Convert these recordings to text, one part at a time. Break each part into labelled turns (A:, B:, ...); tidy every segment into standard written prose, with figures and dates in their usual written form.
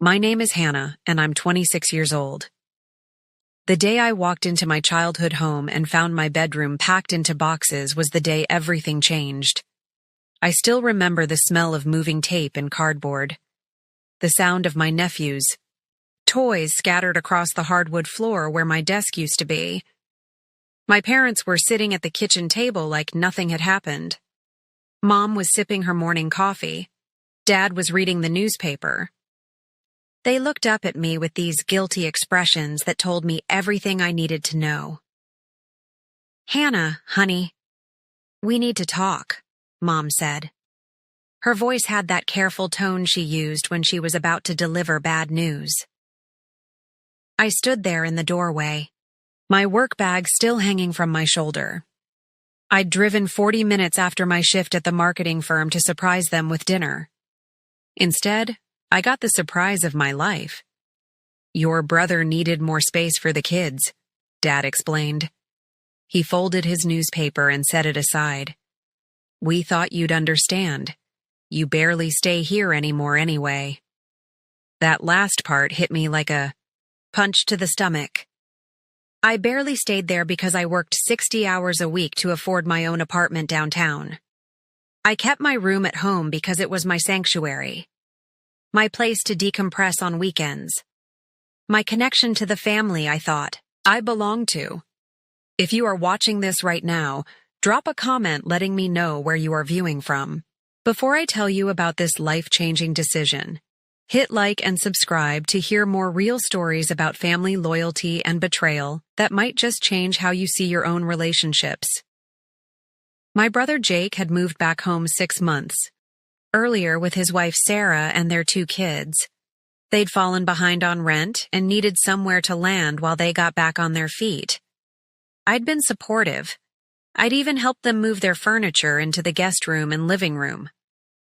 A: My name is Hannah, and I'm 26 years old. The day I walked into my childhood home and found my bedroom packed into boxes was the day everything changed. I still remember the smell of moving tape and cardboard, the sound of my nephews' toys scattered across the hardwood floor where my desk used to be. My parents were sitting at the kitchen table like nothing had happened. Mom was sipping her morning coffee. Dad was reading the newspaper. They looked up at me with these guilty expressions that told me everything I needed to know. "Hannah, honey, we need to talk," Mom said. Her voice had that careful tone she used when she was about to deliver bad news. I stood there in the doorway, my work bag still hanging from my shoulder. I'd driven 40 minutes after my shift at the marketing firm to surprise them with dinner. Instead, I got the surprise of my life. "Your brother needed more space for the kids," Dad explained. He folded his newspaper and set it aside. "We thought you'd understand. You barely stay here anymore anyway." That last part hit me like a punch to the stomach. I barely stayed there because I worked 60 hours a week to afford my own apartment downtown. I kept my room at home because it was my sanctuary, my place to decompress on weekends, my connection to the family I thought I belonged to. If you are watching this right now, drop a comment letting me know where you are viewing from. Before I tell you about this life-changing decision, hit like and subscribe to hear more real stories about family loyalty and betrayal that might just change how you see your own relationships. My brother Jake had moved back home 6 months earlier with his wife Sarah and their 2 kids. They'd fallen behind on rent and needed somewhere to land while they got back on their feet. I'd been supportive. I'd even helped them move their furniture into the guest room and living room.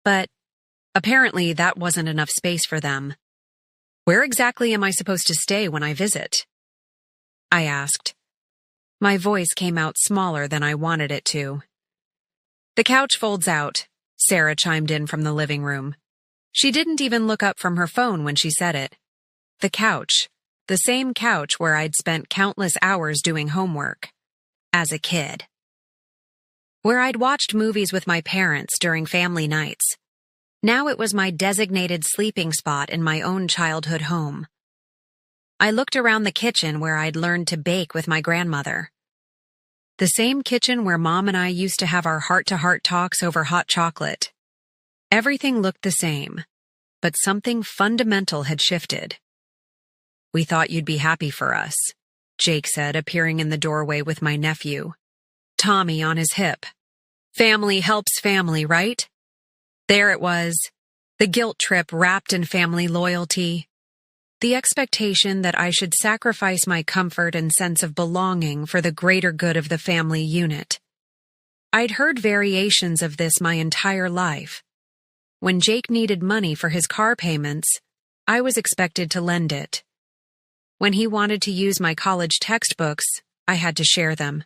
A: But apparently that wasn't enough space for them. "Where exactly am I supposed to stay when I visit?" I asked. My voice came out smaller than I wanted it to. "The couch folds out," Sarah chimed in from the living room. She didn't even look up from her phone when she said it. The couch. The same couch where I'd spent countless hours doing homework. As a kid. Where I'd watched movies with my parents during family nights. Now it was my designated sleeping spot in my own childhood home. I looked around the kitchen where I'd learned to bake with my grandmother. The same kitchen where Mom and I used to have our heart-to-heart talks over hot chocolate. Everything looked the same, but something fundamental had shifted. "We thought you'd be happy for us," Jake said, appearing in the doorway with my nephew, Tommy, on his hip. Family helps family, right? There it was, the guilt trip wrapped in family loyalty. The expectation that I should sacrifice my comfort and sense of belonging for the greater good of the family unit. I'd heard variations of this my entire life. When Jake needed money for his car payments, I was expected to lend it. When he wanted to use my college textbooks, I had to share them.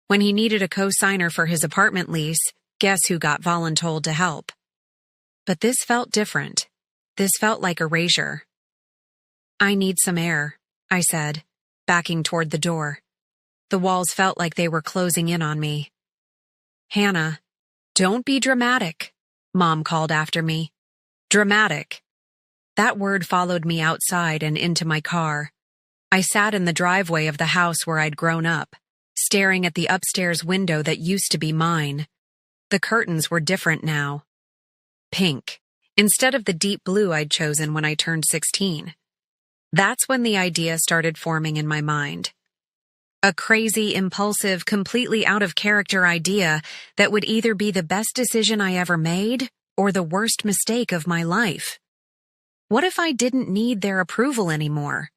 A: When he needed a co-signer for his apartment lease, guess who got voluntold to help? But this felt different. This felt like erasure. "I need some air," I said, backing toward the door. The walls felt like they were closing in on me. "Hannah, don't be dramatic," Mom called after me. Dramatic. That word followed me outside and into my car. I sat in the driveway of the house where I'd grown up, staring at the upstairs window that used to be mine. The curtains were different now. Pink, instead of the deep blue I'd chosen when I turned 16. That's when the idea started forming in my mind. A crazy, impulsive, completely out of character idea that would either be the best decision I ever made or the worst mistake of my life. What if I didn't need their approval anymore?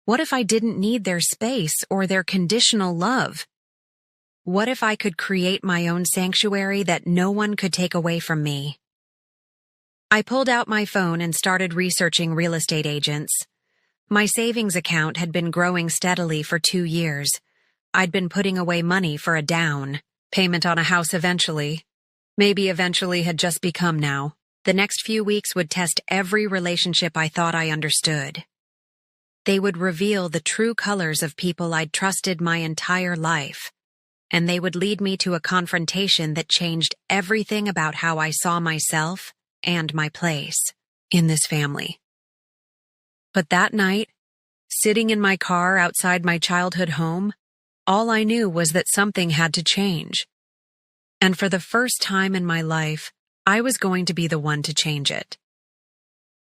A: What if I didn't need their space or their conditional love? What if I could create my own sanctuary that no one could take away from me? I pulled out my phone and started researching real estate agents. My savings account had been growing steadily for 2 years. I'd been putting away money for a down payment on a house eventually. Maybe eventually had just become now. The next few weeks would test every relationship I thought I understood. They would reveal the true colors of people I'd trusted my entire life, and they would lead me to a confrontation that changed everything about how I saw myself and my place in this family. But that night, sitting in my car outside my childhood home, all I knew was that something had to change. And for the first time in my life, I was going to be the one to change it.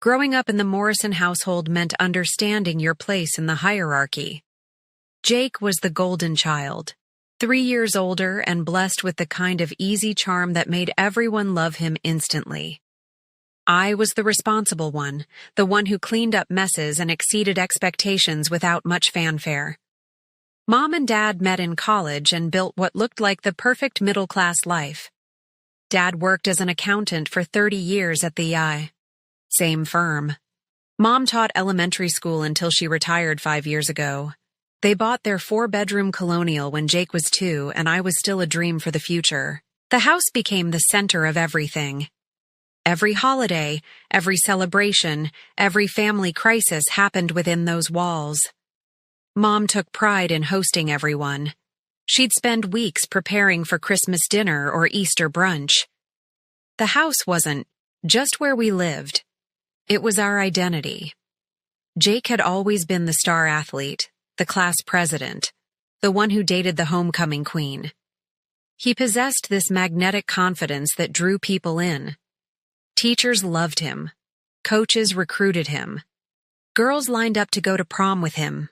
A: Growing up in the Morrison household meant understanding your place in the hierarchy. Jake was the golden child, 3 years older and blessed with the kind of easy charm that made everyone love him instantly. I was the responsible one, the one who cleaned up messes and exceeded expectations without much fanfare. Mom and Dad met in college and built what looked like the perfect middle-class life. Dad worked as an accountant for 30 years at the same firm. Mom taught elementary school until she retired 5 years ago. They bought their 4-bedroom colonial when Jake was 2 and I was still a dream for the future. The house became the center of everything. Every holiday, every celebration, every family crisis happened within those walls. Mom took pride in hosting everyone. She'd spend weeks preparing for Christmas dinner or Easter brunch. The house wasn't just where we lived. It was our identity. Jake had always been the star athlete, the class president, the one who dated the homecoming queen. He possessed this magnetic confidence that drew people in. Teachers loved him. Coaches recruited him. Girls lined up to go to prom with him.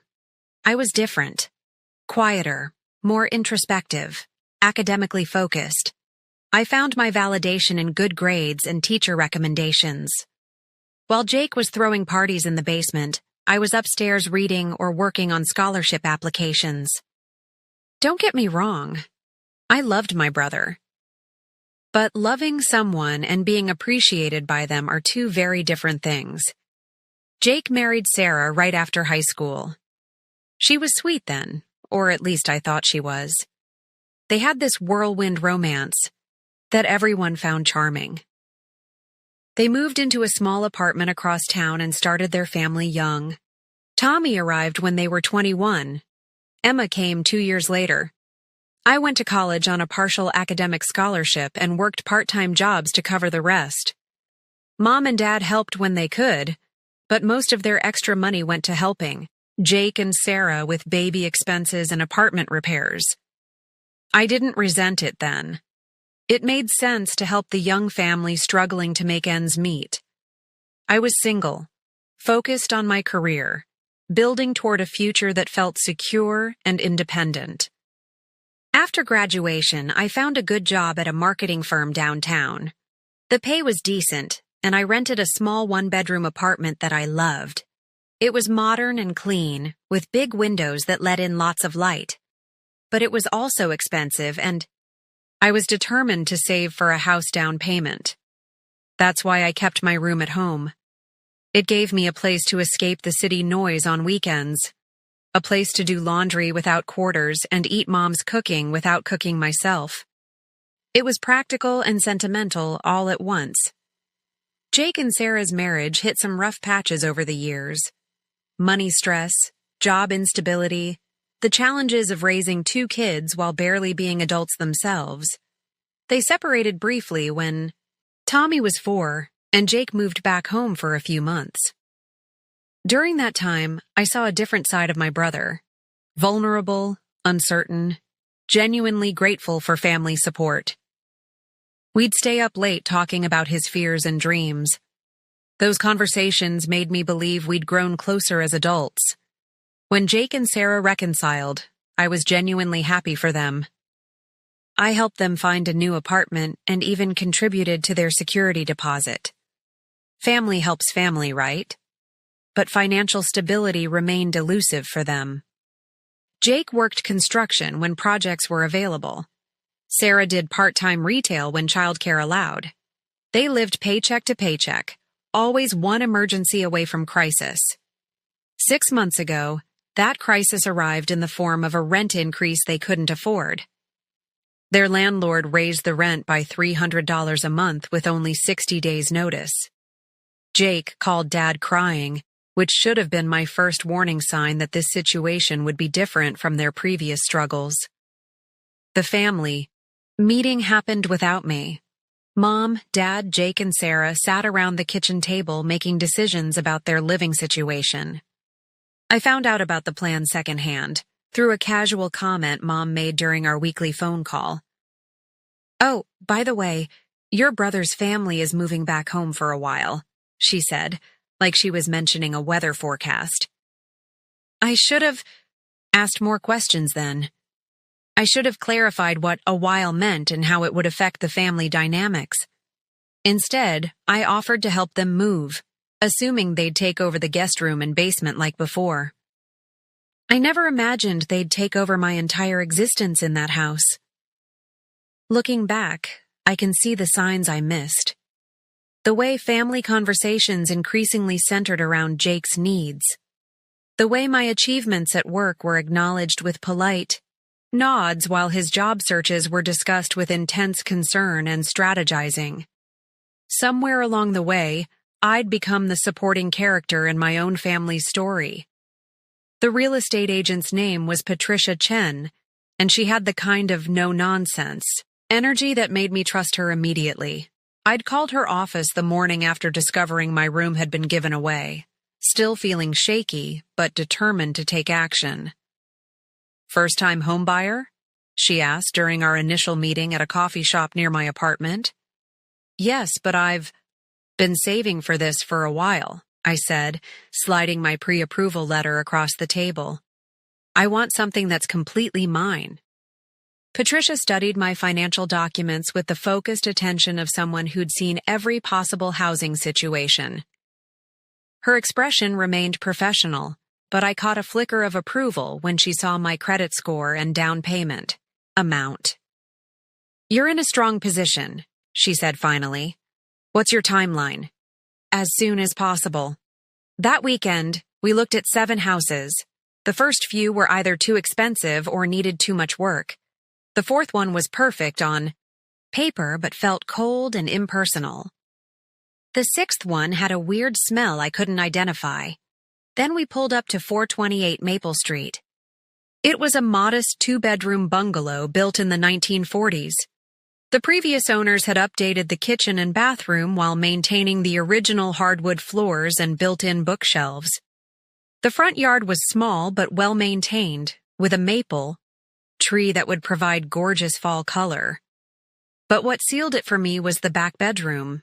A: I was different. Quieter, more introspective, academically focused. I found my validation in good grades and teacher recommendations. While Jake was throwing parties in the basement, I was upstairs reading or working on scholarship applications. Don't get me wrong. I loved my brother. But loving someone and being appreciated by them are two very different things. Jake married Sarah right after high school. She was sweet then, or at least I thought she was. They had this whirlwind romance that everyone found charming. They moved into a small apartment across town and started their family young. Tommy arrived when they were 21. Emma came 2 years later. I went to college on a partial academic scholarship and worked part-time jobs to cover the rest. Mom and Dad helped when they could, but most of their extra money went to helping Jake and Sarah with baby expenses and apartment repairs. I didn't resent it then. It made sense to help the young family struggling to make ends meet. I was single, focused on my career, building toward a future that felt secure and independent. After graduation, I found a good job at a marketing firm downtown. The pay was decent, and I rented a small 1-bedroom apartment that I loved. It was modern and clean, with big windows that let in lots of light. But it was also expensive, and I was determined to save for a house down payment. That's why I kept my room at home. It gave me a place to escape the city noise on weekends, a place to do laundry without quarters and eat Mom's cooking without cooking myself. It was practical and sentimental all at once. Jake and Sarah's marriage hit some rough patches over the years. Money stress, job instability, the challenges of raising 2 kids while barely being adults themselves. They separated briefly when Tommy was 4 and Jake moved back home for a few months. During that time, I saw a different side of my brother. Vulnerable, uncertain, genuinely grateful for family support. We'd stay up late talking about his fears and dreams. Those conversations made me believe we'd grown closer as adults. When Jake and Sarah reconciled, I was genuinely happy for them. I helped them find a new apartment and even contributed to their security deposit. Family helps family, right? But financial stability remained elusive for them. Jake worked construction when projects were available. Sarah did part-time retail when childcare allowed. They lived paycheck to paycheck, always one emergency away from crisis. 6 months ago, that crisis arrived in the form of a rent increase they couldn't afford. Their landlord raised the rent by $300 a month with only 60 days' notice. Jake called Dad crying, which should have been my first warning sign that this situation would be different from their previous struggles. The family meeting happened without me. Mom, Dad, Jake, and Sarah sat around the kitchen table making decisions about their living situation. I found out about the plan secondhand, through a casual comment Mom made during our weekly phone call. "Oh, by the way, your brother's family is moving back home for a while," she said, like she was mentioning a weather forecast. I should have asked more questions then. I should have clarified what a while meant and how it would affect the family dynamics. Instead, I offered to help them move, assuming they'd take over the guest room and basement like before. I never imagined they'd take over my entire existence in that house. Looking back, I can see the signs I missed. The way family conversations increasingly centered around Jake's needs. The way my achievements at work were acknowledged with polite nods while his job searches were discussed with intense concern and strategizing. Somewhere along the way, I'd become the supporting character in my own family's story. The real estate agent's name was Patricia Chen, and she had the kind of no-nonsense energy that made me trust her immediately. I'd called her office the morning after discovering my room had been given away, still feeling shaky, but determined to take action. "First-time homebuyer?" she asked during our initial meeting at a coffee shop near my apartment. "Yes, but I've been saving for this for a while," I said, sliding my pre-approval letter across the table. "I want something that's completely mine." Patricia studied my financial documents with the focused attention of someone who'd seen every possible housing situation. Her expression remained professional, but I caught a flicker of approval when she saw my credit score and down payment amount. "You're in a strong position," she said finally. "What's your timeline?" "As soon as possible." That weekend, we looked at 7 houses. The first few were either too expensive or needed too much work. The fourth one was perfect on paper but felt cold and impersonal. The 6th one had a weird smell I couldn't identify. Then we pulled up to 428 Maple Street. It was a modest 2-bedroom bungalow built in the 1940s. The previous owners had updated the kitchen and bathroom while maintaining the original hardwood floors and built-in bookshelves. The front yard was small but well-maintained, with a maple tree that would provide gorgeous fall color. But what sealed it for me was the back bedroom.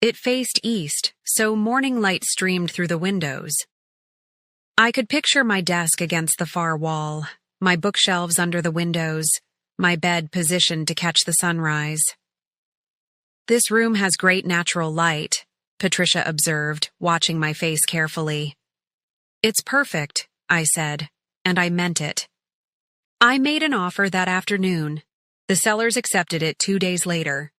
A: It faced east, so morning light streamed through the windows. I could picture my desk against the far wall, my bookshelves under the windows, my bed positioned to catch the sunrise. "This room has great natural light," Patricia observed, watching my face carefully. "It's perfect," I said, and I meant it. I made an offer that afternoon. The sellers accepted it 2 days later.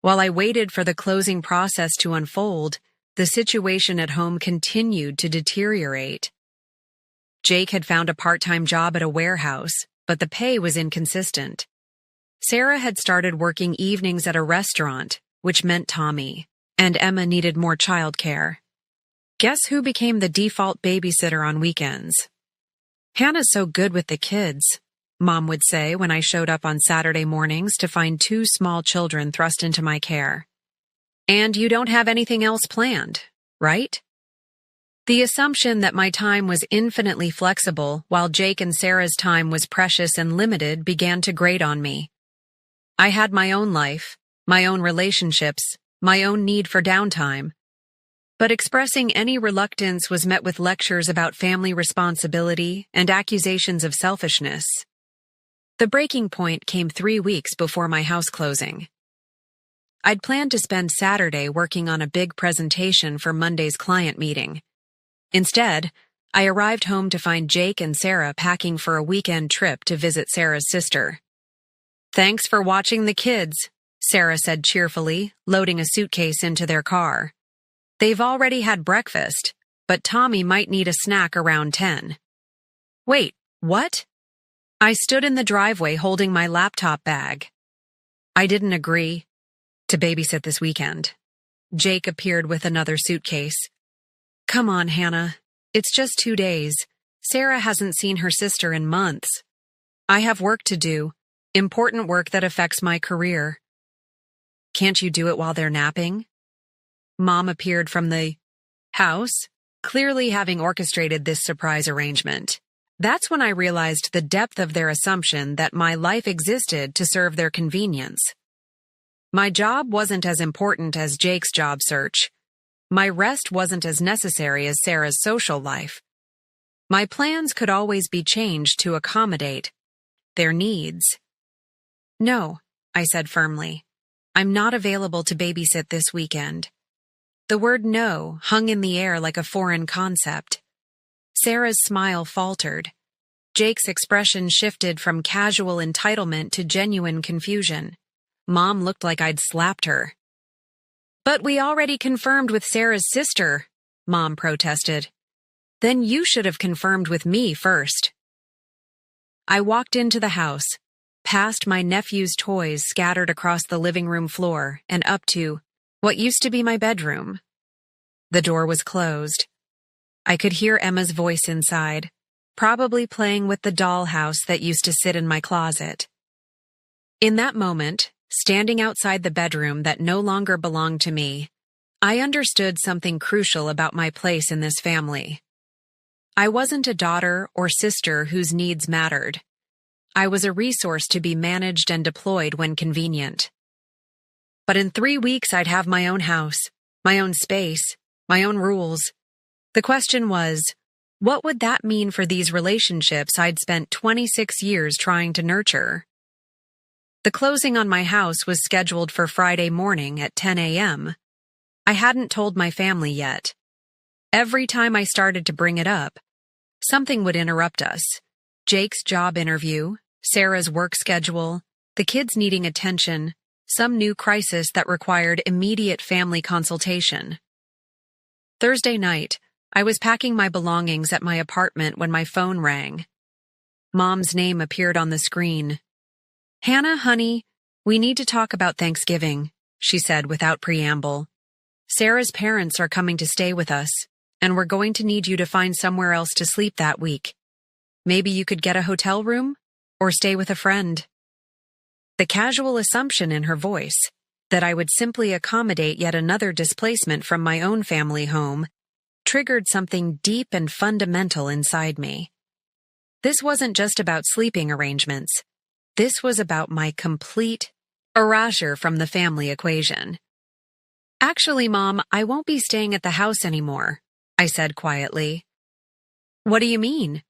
A: While I waited for the closing process to unfold, the situation at home continued to deteriorate. Jake had found a part-time job at a warehouse, but the pay was inconsistent. Sarah had started working evenings at a restaurant, which meant Tommy, and Emma needed more childcare. Guess who became the default babysitter on weekends? "Hannah's so good with the kids," Mom would say when I showed up on Saturday mornings to find 2 small children thrust into my care. "And you don't have anything else planned, right?" The assumption that my time was infinitely flexible while Jake and Sarah's time was precious and limited began to grate on me. I had my own life, my own relationships, my own need for downtime. But expressing any reluctance was met with lectures about family responsibility and accusations of selfishness. The breaking point came 3 weeks before my house closing. I'd planned to spend Saturday working on a big presentation for Monday's client meeting. Instead, I arrived home to find Jake and Sarah packing for a weekend trip to visit Sarah's sister. "Thanks for watching the kids," Sarah said cheerfully, loading a suitcase into their car. "They've already had breakfast, but Tommy might need a snack around 10. "Wait, what?" I stood in the driveway holding my laptop bag, I didn't agree to babysit this weekend. Jake appeared with another suitcase. Come on, Hannah. It's just 2 days. Sarah hasn't seen her sister in months. I have work to do, important work that affects my career. Can't you do it while they're napping? Mom appeared from the house, clearly having orchestrated this surprise arrangement. That's when I realized the depth of their assumption that my life existed to serve their convenience. My job wasn't as important as Jake's job search. My rest wasn't as necessary as Sarah's social life. My plans could always be changed to accommodate their needs. No, I said firmly. I'm not available to babysit this weekend. The word no hung in the air like a foreign concept. Sarah's smile faltered. Jake's expression shifted from casual entitlement to genuine confusion. Mom looked like I'd slapped her. But we already confirmed with Sarah's sister, Mom protested. Then you should have confirmed with me first. I walked into the house, past my nephew's toys scattered across the living room floor and up to what used to be my bedroom. The door was closed. I could hear Emma's voice inside, probably playing with the dollhouse that used to sit in my closet. In that moment, standing outside the bedroom that no longer belonged to me, I understood something crucial about my place in this family. I wasn't a daughter or sister whose needs mattered. I was a resource to be managed and deployed when convenient. But in 3 weeks, I'd have my own house, my own space, my own rules. The question was, what would that mean for these relationships I'd spent 26 years trying to nurture? The closing on my house was scheduled for Friday morning at 10 a.m. I hadn't told my family yet. Every time I started to bring it up, something would interrupt us. Jake's job interview, Sarah's work schedule, the kids needing attention, some new crisis that required immediate family consultation. Thursday night, I was packing my belongings at my apartment when my phone rang. Mom's name appeared on the screen. Hannah, honey, we need to talk about Thanksgiving, she said without preamble. Sarah's parents are coming to stay with us, and we're going to need you to find somewhere else to sleep that week. Maybe you could get a hotel room or stay with a friend. The casual assumption in her voice, that I would simply accommodate yet another displacement from my own family home, triggered something deep and fundamental inside me. This wasn't just about sleeping arrangements. This was about my complete erasure from the family equation. Actually, Mom, I won't be staying at the house anymore, I said quietly. What do you mean?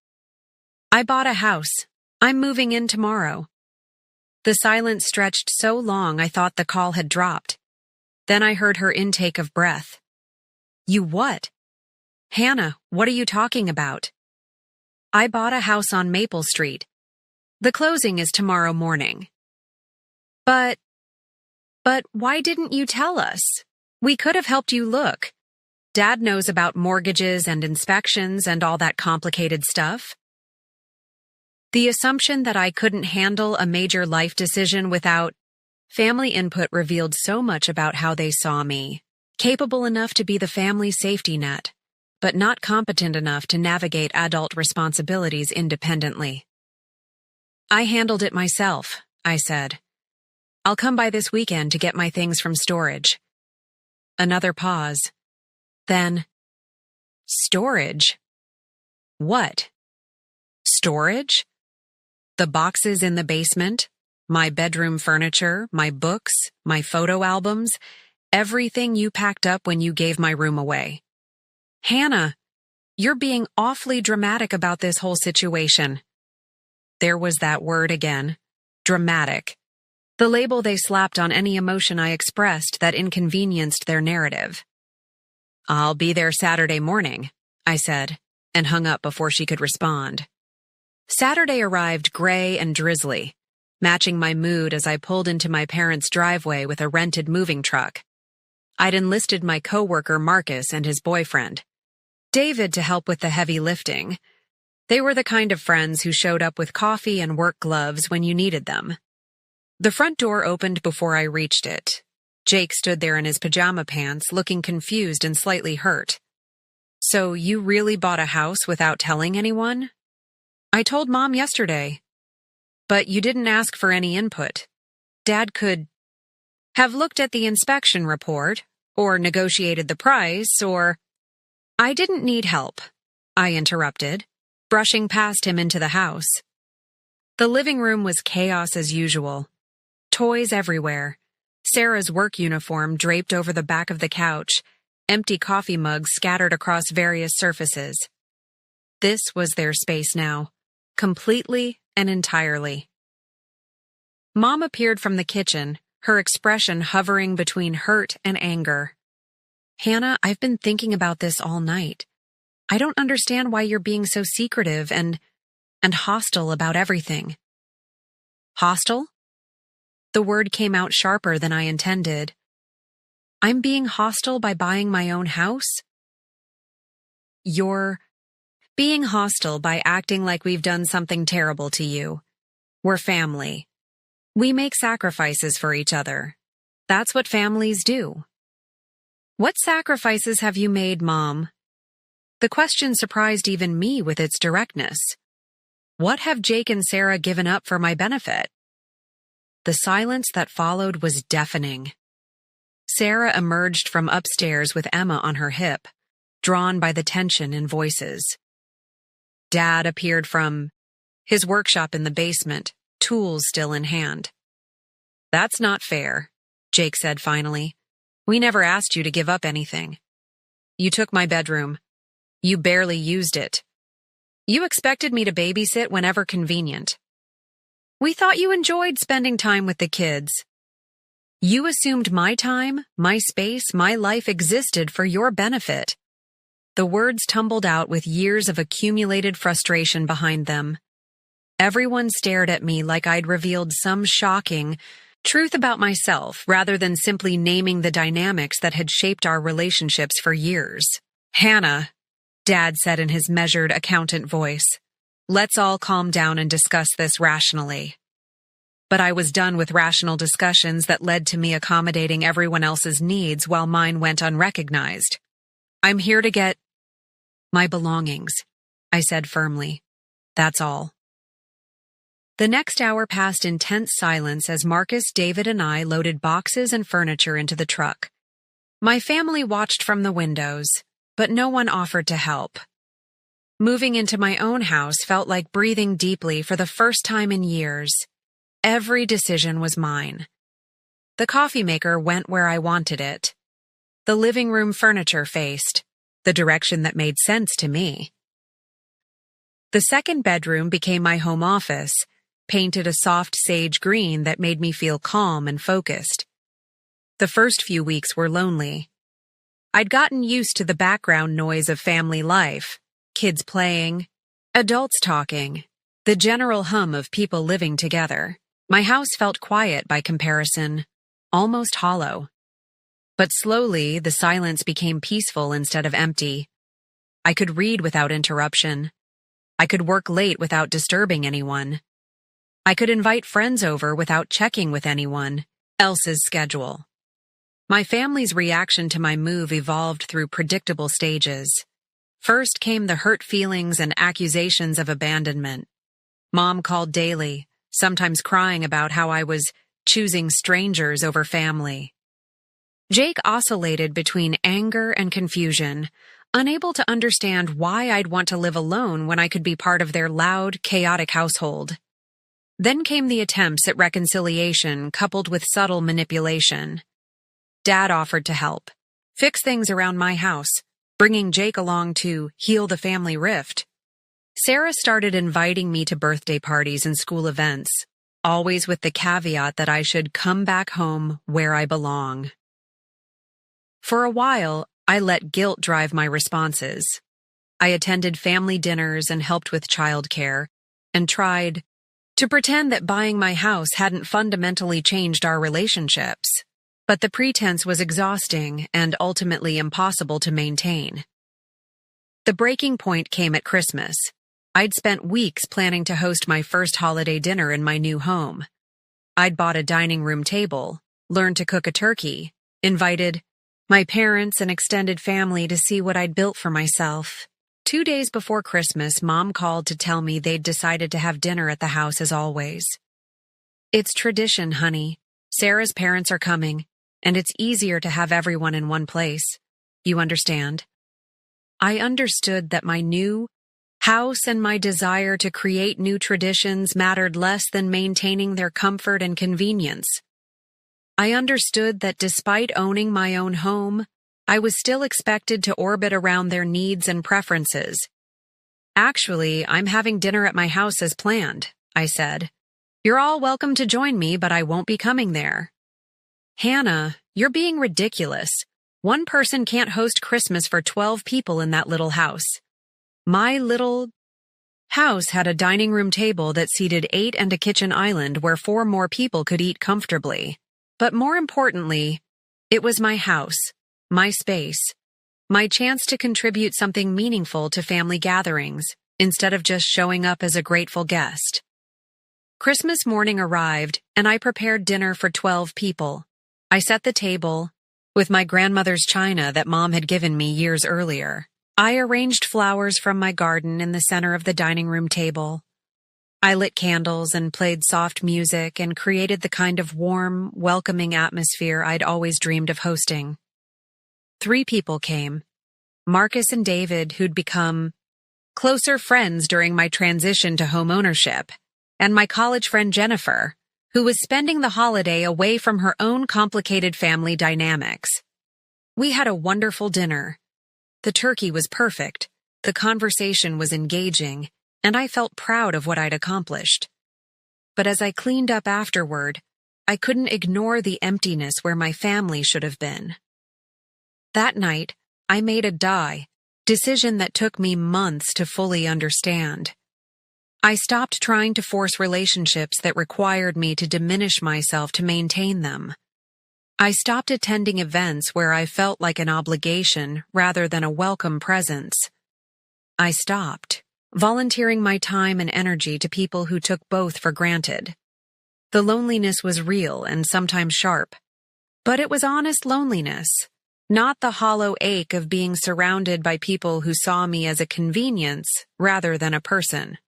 A: I bought a house. I'm moving in tomorrow. The silence stretched so long I thought the call had dropped. Then I heard her intake of breath. You what? Hannah, what are you talking about? I bought a house on Maple Street. The closing is tomorrow morning. But why didn't you tell us? We could have helped you look. Dad knows about mortgages and inspections and all that complicated stuff. The assumption that I couldn't handle a major life decision without family input revealed so much about how they saw me. Capable enough to be the family safety net, but not competent enough to navigate adult responsibilities independently. I handled it myself, I said. I'll come by this weekend to get my things from storage. Another pause. Then, storage? What? Storage? The boxes in the basement, my bedroom furniture, my books, my photo albums, everything you packed up when you gave my room away. Hannah, you're being awfully dramatic about this whole situation. There was that word again. Dramatic. The label they slapped on any emotion I expressed that inconvenienced their narrative. I'll be there Saturday morning, I said, and hung up before she could respond. Saturday arrived gray and drizzly, matching my mood as I pulled into my parents' driveway with a rented moving truck. I'd enlisted my coworker Marcus and his boyfriend, David, to help with the heavy lifting. They were the kind of friends who showed up with coffee and work gloves when you needed them. The front door opened before I reached it. Jake stood there in his pajama pants, looking confused and slightly hurt. "So you really bought a house without telling anyone?" "I told Mom yesterday." "But you didn't ask for any input. Dad could have looked at the inspection report, or negotiated the price, or—" "I didn't need help," I interrupted, brushing past him into the house. The living room was chaos as usual. Toys everywhere. Sarah's work uniform draped over the back of the couch, empty coffee mugs scattered across various surfaces. This was their space now, completely and entirely. Mom appeared from the kitchen, her expression hovering between hurt and anger. "Hannah, I've been thinking about this all night. I don't understand why you're being so secretive and hostile about everything." "Hostile?" The word came out sharper than I intended. "I'm being hostile by buying my own house?" "You're being hostile by acting like we've done something terrible to you. We're family. We make sacrifices for each other. That's what families do." "What sacrifices have you made, Mom?" The question surprised even me with its directness. What have Jake and Sarah given up for my benefit? The silence that followed was deafening. Sarah emerged from upstairs with Emma on her hip, drawn by the tension in voices. Dad appeared from his workshop in the basement, tools still in hand. "That's not fair," Jake said finally. "We never asked you to give up anything. You took my bedroom. You barely used it. You expected me to babysit whenever convenient. We thought you enjoyed spending time with the kids. You assumed my time, my space, my life existed for your benefit." The words tumbled out with years of accumulated frustration behind them. Everyone stared at me like I'd revealed some shocking truth about myself rather than simply naming the dynamics that had shaped our relationships for years. "Hannah," Dad said in his measured accountant voice, "let's all calm down and discuss this rationally." But I was done with rational discussions that led to me accommodating everyone else's needs while mine went unrecognized. "I'm here to get my belongings," I said firmly. "That's all." The next hour passed in tense silence as Marcus, David, and I loaded boxes and furniture into the truck. My family watched from the windows, but no one offered to help. Moving into my own house felt like breathing deeply for the first time in years. Every decision was mine. The coffee maker went where I wanted it. The living room furniture faced the direction that made sense to me. The second bedroom became my home office, painted a soft sage green that made me feel calm and focused. The first few weeks were lonely. I'd gotten used to the background noise of family life, kids playing, adults talking, the general hum of people living together. My house felt quiet by comparison, almost hollow. But slowly, the silence became peaceful instead of empty. I could read without interruption. I could work late without disturbing anyone. I could invite friends over without checking with anyone else's schedule. My family's reaction to my move evolved through predictable stages. First came the hurt feelings and accusations of abandonment. Mom called daily, sometimes crying about how I was choosing strangers over family. Jake oscillated between anger and confusion, unable to understand why I'd want to live alone when I could be part of their loud, chaotic household. Then came the attempts at reconciliation coupled with subtle manipulation. Dad offered to help, fix things around my house, bringing Jake along to heal the family rift. Sarah started inviting me to birthday parties and school events, always with the caveat that I should come back home where I belong. For a while, I let guilt drive my responses. I attended family dinners and helped with childcare, and tried to pretend that buying my house hadn't fundamentally changed our relationships. But the pretense was exhausting and ultimately impossible to maintain. The breaking point came at Christmas. I'd spent weeks planning to host my first holiday dinner in my new home. I'd bought a dining room table, learned to cook a turkey, invited my parents and extended family to see what I'd built for myself. 2 days before Christmas, Mom called to tell me they'd decided to have dinner at the house as always. It's tradition, honey. Sarah's parents are coming, and it's easier to have everyone in one place. You understand? I understood that my new house and my desire to create new traditions mattered less than maintaining their comfort and convenience. I understood that despite owning my own home, I was still expected to orbit around their needs and preferences. Actually, I'm having dinner at my house as planned, I said. You're all welcome to join me, but I won't be coming there. Hannah, you're being ridiculous. One person can't host Christmas for 12 people in that little house. My little house had a dining room table that seated 8 and a kitchen island where 4 more people could eat comfortably. But more importantly, it was my house, my space, my chance to contribute something meaningful to family gatherings, instead of just showing up as a grateful guest. Christmas morning arrived, and I prepared dinner for 12 people. I set the table with my grandmother's china that Mom had given me years earlier. I arranged flowers from my garden in the center of the dining room table. I lit candles and played soft music and created the kind of warm, welcoming atmosphere I'd always dreamed of hosting. 3 people came. Marcus and David, who'd become closer friends during my transition to home ownership, and my college friend Jennifer, who was spending the holiday away from her own complicated family dynamics. We had a wonderful dinner. The turkey was perfect, the conversation was engaging, and I felt proud of what I'd accomplished. But as I cleaned up afterward, I couldn't ignore the emptiness where my family should have been. That night, I made a decision that took me months to fully understand. I stopped trying to force relationships that required me to diminish myself to maintain them. I stopped attending events where I felt like an obligation rather than a welcome presence. I stopped volunteering my time and energy to people who took both for granted. The loneliness was real and sometimes sharp, but it was honest loneliness, not the hollow ache of being surrounded by people who saw me as a convenience rather than a person.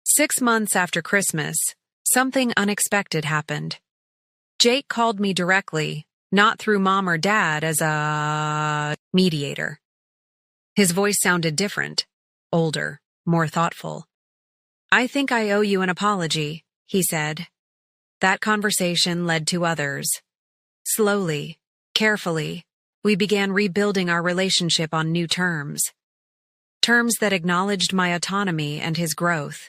A: 6 months after Christmas, something unexpected happened. Jake called me directly, not through Mom or Dad, as a mediator. His voice sounded different, older, more thoughtful. I think I owe you an apology, he said. That conversation led to others. Slowly, carefully, we began rebuilding our relationship on new terms. Terms that acknowledged my autonomy and his growth.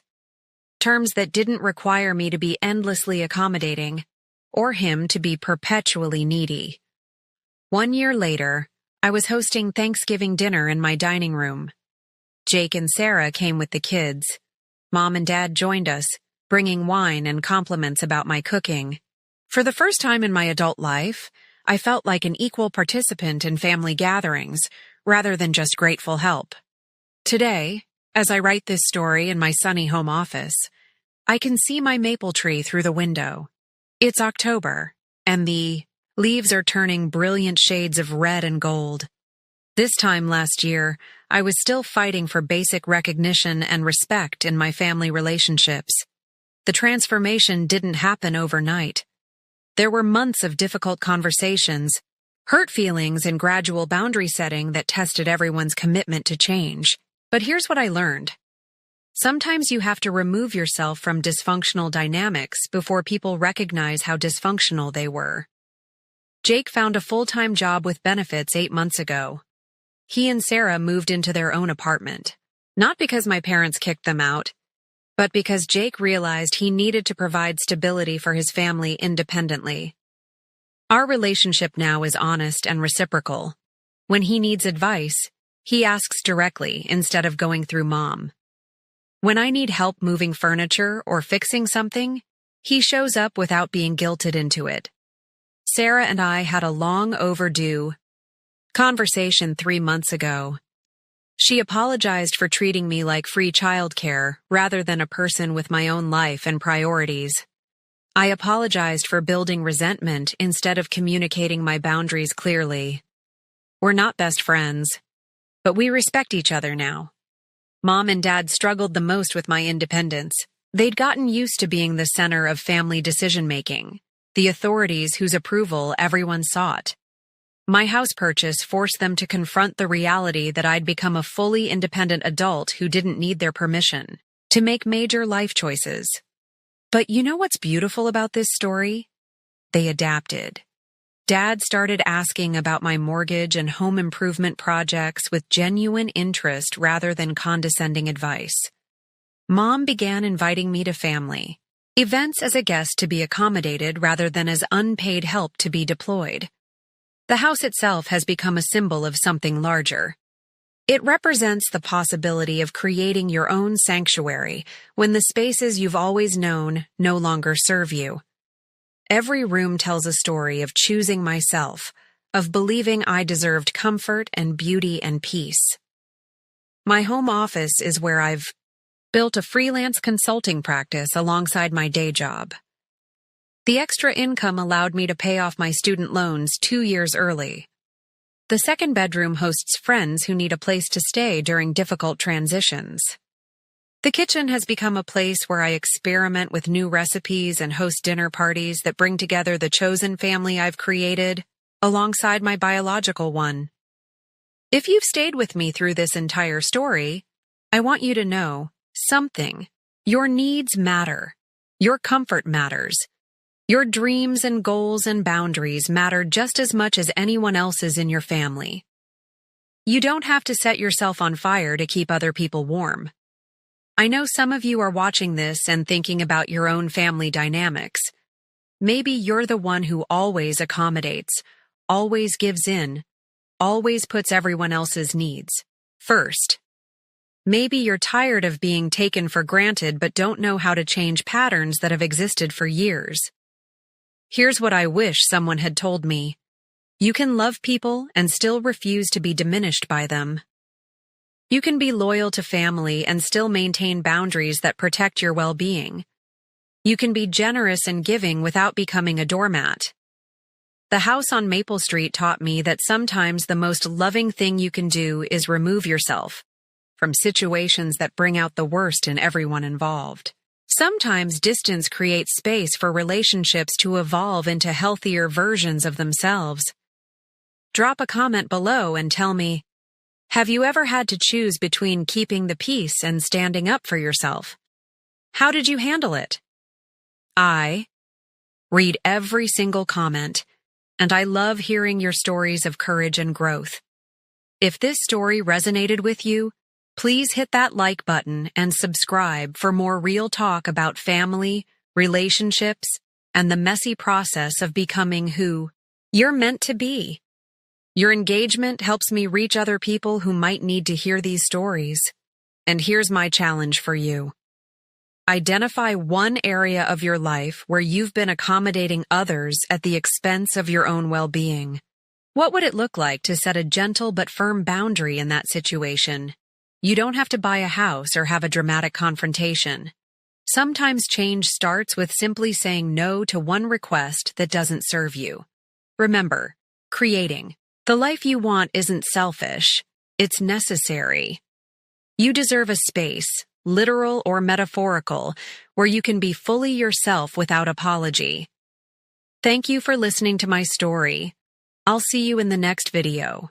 A: Terms that didn't require me to be endlessly accommodating, or him to be perpetually needy. 1 year later, I was hosting Thanksgiving dinner in my dining room. Jake and Sarah came with the kids. Mom and Dad joined us, bringing wine and compliments about my cooking. For the first time in my adult life, I felt like an equal participant in family gatherings, rather than just grateful help. Today, as I write this story in my sunny home office, I can see my maple tree through the window. It's October, and the leaves are turning brilliant shades of red and gold. This time last year, I was still fighting for basic recognition and respect in my family relationships. The transformation didn't happen overnight. There were months of difficult conversations, hurt feelings, and gradual boundary setting that tested everyone's commitment to change. But here's what I learned. Sometimes you have to remove yourself from dysfunctional dynamics before people recognize how dysfunctional they were. Jake found a full-time job with benefits 8 months ago. He and Sarah moved into their own apartment, not because my parents kicked them out, but because Jake realized he needed to provide stability for his family independently. Our relationship now is honest and reciprocal. When he needs advice, he asks directly instead of going through Mom. When I need help moving furniture or fixing something, he shows up without being guilted into it. Sarah and I had a long overdue conversation 3 months ago. She apologized for treating me like free childcare rather than a person with my own life and priorities. I apologized for building resentment instead of communicating my boundaries clearly. We're not best friends, but we respect each other now. Mom and Dad struggled the most with my independence. They'd gotten used to being the center of family decision-making, the authorities whose approval everyone sought. My house purchase forced them to confront the reality that I'd become a fully independent adult who didn't need their permission to make major life choices. But you know what's beautiful about this story? They adapted. Dad started asking about my mortgage and home improvement projects with genuine interest rather than condescending advice. Mom began inviting me to family events as a guest to be accommodated rather than as unpaid help to be deployed. The house itself has become a symbol of something larger. It represents the possibility of creating your own sanctuary when the spaces you've always known no longer serve you. Every room tells a story of choosing myself, of believing I deserved comfort and beauty and peace. My home office is where I've built a freelance consulting practice alongside my day job. The extra income allowed me to pay off my student loans 2 years early. The second bedroom hosts friends who need a place to stay during difficult transitions. The kitchen has become a place where I experiment with new recipes and host dinner parties that bring together the chosen family I've created, alongside my biological one. If you've stayed with me through this entire story, I want you to know something. Your needs matter. Your comfort matters. Your dreams and goals and boundaries matter just as much as anyone else's in your family. You don't have to set yourself on fire to keep other people warm. I know some of you are watching this and thinking about your own family dynamics. Maybe you're the one who always accommodates, always gives in, always puts everyone else's needs first. Maybe you're tired of being taken for granted but don't know how to change patterns that have existed for years. Here's what I wish someone had told me. You can love people and still refuse to be diminished by them. You can be loyal to family and still maintain boundaries that protect your well-being. You can be generous and giving without becoming a doormat. The house on Maple Street taught me that sometimes the most loving thing you can do is remove yourself from situations that bring out the worst in everyone involved. Sometimes distance creates space for relationships to evolve into healthier versions of themselves. Drop a comment below and tell me, have you ever had to choose between keeping the peace and standing up for yourself? How did you handle it? I read every single comment, and I love hearing your stories of courage and growth. If this story resonated with you, please hit that like button and subscribe for more real talk about family, relationships, and the messy process of becoming who you're meant to be. Your engagement helps me reach other people who might need to hear these stories. And here's my challenge for you. Identify one area of your life where you've been accommodating others at the expense of your own well-being. What would it look like to set a gentle but firm boundary in that situation? You don't have to buy a house or have a dramatic confrontation. Sometimes change starts with simply saying no to one request that doesn't serve you. Remember, creating the life you want isn't selfish, it's necessary. You deserve a space, literal or metaphorical, where you can be fully yourself without apology. Thank you for listening to my story. I'll see you in the next video.